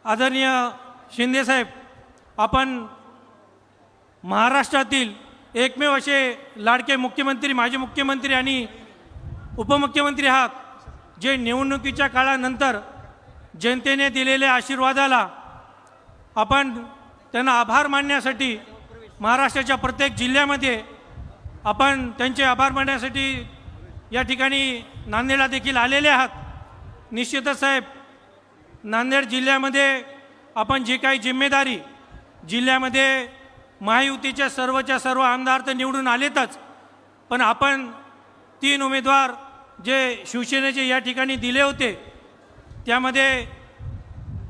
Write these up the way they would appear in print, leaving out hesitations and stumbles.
आदरणीय शिंदेसाहेब, आपण महाराष्ट्रातील एकमेव असे लाडके मुख्यमंत्री, माजी मुख्यमंत्री आणि उपमुख्यमंत्री आहात जे निवडणुकीच्या काळानंतर जनतेने दिलेल्या आशीर्वादाला आपण त्यांना आभार मानण्यासाठी महाराष्ट्राच्या प्रत्येक जिल्ह्यामध्ये आपण त्यांचे आभार मानण्यासाठी या ठिकाणी नांदेडला देखील आलेले आहात। निश्चितच साहेब, नांदेड जिल्ह्यामध्ये आपण जी काही जिम्मेदारी, जिल्ह्यामध्ये महायुतीच्या सर्वच्या सर्व आमदार तर निवडून आलेतच, पण आपण 3 उमेदवार जे शिवसेनेचे या ठिकाणी दिले होते त्यामध्ये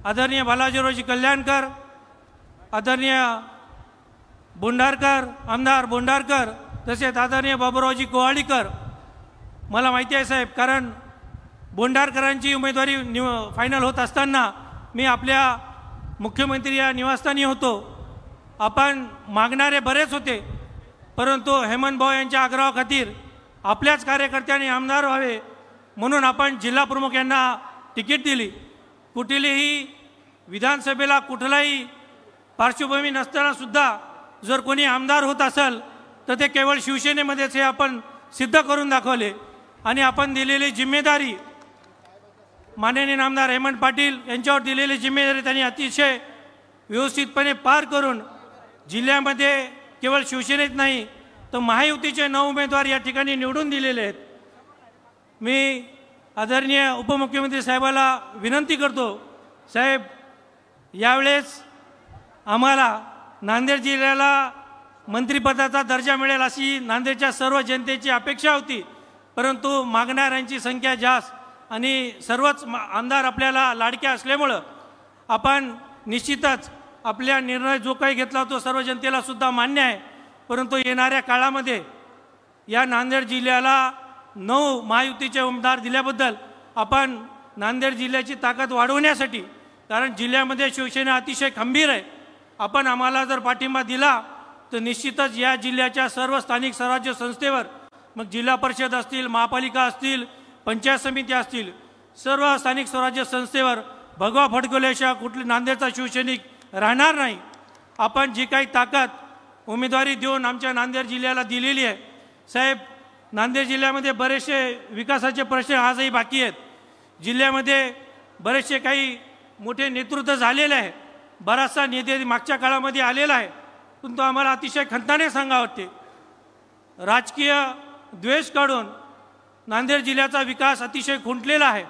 आदरणीय बालाजीरावजी कल्याणकर, आदरणीय बोंडारकर, आमदार बोंडारकर, तसेच आदरणीय बाबूरावजी कोहाडीकर। मला माहिती आहे साहेब, कारण बोंडारकरांची उमेदवारी फायनल होत असताना मी आपल्या मुख्यमंत्री या निवासस्थानी होतो। आपण मागणारे बरेच होते, परंतु हेमंत भाऊ यांच्या आग्रहाखातीर आपल्याच कार्यकर्त्यांनी आमदार व्हावे म्हणून आपण जिल्हा प्रमुख यांना तिकीट दिली। कुठलीही विधानसभेला कुठलाही पार्श्वभूमी नसताना सुद्धा जर कोणी आमदार होत असेल तर ते केवळ शिवसेनेमध्येच हे आपण सिद्ध करून दाखवले आणि आपण दिलेली जिम्मेदारी, माननीय आमदार हेमंत पाटील यांच्यावर दिलेली जिम्मेदारी त्यांनी अतिशय व्यवस्थितपणे पार करून जिल्ह्यामध्ये केवळ शिवसेनेत नाही तर महायुतीचे 9 उमेदवार या ठिकाणी निवडून दिलेले आहेत। मी आदरणीय उपमुख्यमंत्री साहेबाला विनंती करतो, साहेब यावेळेस आम्हाला नांदेड जिल्ह्याला मंत्रिपदाचा दर्जा मिळेल अशी नांदेडच्या सर्व जनतेची अपेक्षा होती, परंतु मागणाऱ्यांची संख्या जास्त आणि सर्वच आमदार आपल्याला लाडके असल्यामुळं आपण निश्चितच आपल्या निर्णय जो काही घेतला तो सर्व जनतेला सुद्धा मान्य आहे। परंतु येणाऱ्या काळामध्ये या नांदेड जिल्ह्याला 9 महायुतीचे उमेदवार दिल्याबद्दल आपण नांदेड जिल्ह्याची ताकद वाढवण्यासाठी, कारण जिल्ह्यामध्ये शिवसेना अतिशय खंबीर आहे, आपण आम्हाला जर पाठिंबा दिला तर निश्चितच या जिल्ह्याच्या सर्व स्थानिक स्वराज्य संस्थेवर, मग जिल्हा परिषद असतील, महापालिका असतील, पंचायत समिती असतील, सर्व स्थानिक स्वराज्य संस्थेवर भगवा फडकवल्याशिवाय कुठली नांदेडचा शिवसैनिक राहणार नाही। आपण जी काही ताकद उमेदवारी देऊन आमच्या नांदेड जिल्ह्याला दिलेली आहे साहेब, नांदेड जिल्ह्यामध्ये बरेचसे विकासाचे प्रश्न आजही बाकी आहेत। जिल्ह्यामध्ये बरेचसे काही मोठे नेतृत्व झालेले आहे, बराचसा निधी मागच्या काळामध्ये आलेला आहे, पण तो आम्हाला अतिशय खंताने सांगावं वाटते। राजकीय द्वेष काढून नांदेड जिल्ह्याचा विकास अतिशय खुंटलेला आहे।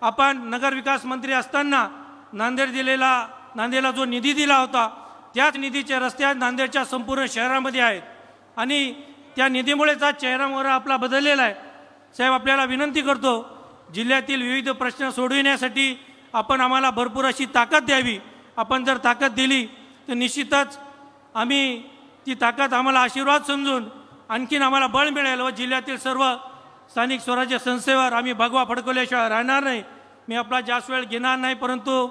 आपण नगर विकास मंत्री असताना नांदेडला जो निधी दिला होता त्याच निधीचे रस्ते आज नांदेडच्या संपूर्ण शहरामध्ये आहेत आणि त्या निधीमुळेच आज चेहरामोहरा आपला बदललेला आहे। साहेब, आपल्याला विनंती करतो, जिल्ह्यातील विविध प्रश्न सोडविण्यासाठी आपण आम्हाला भरपूर अशी ताकद द्यावी। आपण जर ताकद दिली तर निश्चितच आम्ही ती ताकद आम्हाला आशीर्वाद समजून आणखीन आम्हाला बळ मिळेल व जिल्ह्यातील सर्व स्थानिक स्वराज्य संस्थेवर आम्ही भगवा फडकवल्याशिवाय राहणार नाही। मी आपला जास्त वेळ घेणार नाही, परंतु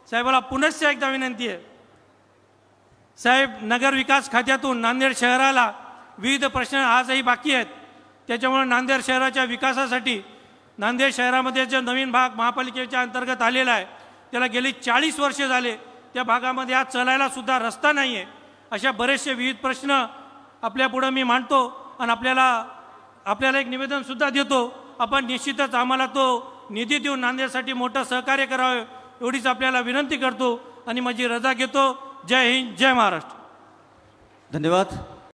साहेबाला पुनश्च एकदा विनंती आहे, साहेब नगर विकास खात्यातून नांदेड शहराला विविध प्रश्न आजही बाकी आहेत, त्याच्यामुळे नांदेड शहराच्या विकासासाठी नांदेड शहरामध्ये जो नवीन भाग महापालिकेच्या अंतर्गत आलेला आहे त्याला गेली 40 वर्षे झाले, त्या भागामध्ये आज चालायला सुद्धा रस्ता नाही आहे। अशा बरेचसे विविध प्रश्न आपल्यापुढे मी मांडतो आणि आपल्याला एक निवेदन सुद्धा देतो। आपण निश्चितच आम्हाला तो निधी देऊन नांदेडसाठी मोठं सहकार्य करावे एवढीच आपल्याला विनंती करतो आणि माझी रजा घेतो। जय हिंद, जय महाराष्ट्र। धन्यवाद।